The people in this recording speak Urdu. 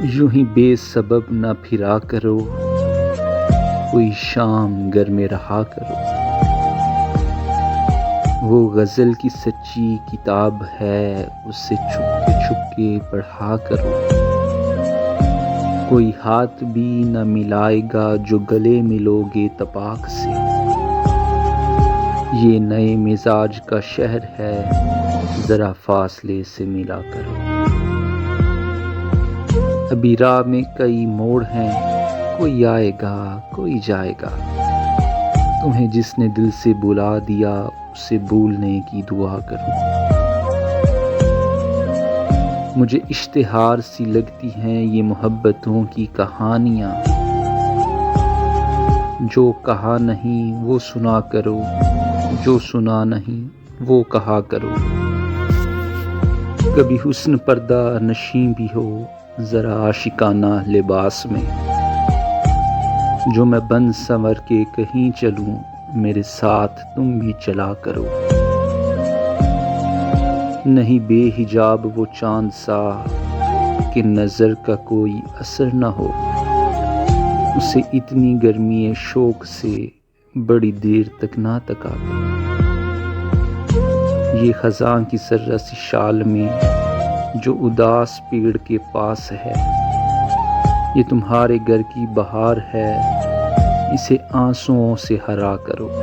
یوں ہی بے سبب نہ پھرا کرو، کوئی شام گھر میں رہا کرو۔ وہ غزل کی سچی کتاب ہے، اسے چھپ کے پڑھا کرو۔ کوئی ہاتھ بھی نہ ملائے گا جو گلے ملو گے تپاک سے۔ یہ نئے مزاج کا شہر ہے، ذرا فاصلے سے ملا کرو۔ ابھی راہ میں کئی موڑ ہیں، کوئی آئے گا کوئی جائے گا۔ تمہیں جس نے دل سے بلا دیا، اسے بھولنے کی دعا کرو۔ مجھے اشتہار سی لگتی ہیں یہ محبتوں کی کہانیاں۔ جو کہا نہیں وہ سنا کرو، جو سنا نہیں وہ کہا کرو۔ کبھی حسن پردہ نشیں بھی ہو، ذرا عاشقانہ لباس میں۔ جو میں بن سنور کے کہیں چلوں، میرے ساتھ تم بھی چلا کرو۔ نہیں بے حجاب وہ چاند سا کہ نظر کا کوئی اثر نہ ہو۔ اسے اتنی گرمی شوق سے بڑی دیر تک نہ تکا کرو۔ یہ خزاں کی ذرہ سی شال میں جو اداس پیڑ کے پاس ہے، یہ تمہارے گھر کی بہار ہے، اسے آنسوؤں سے ہرا کرو۔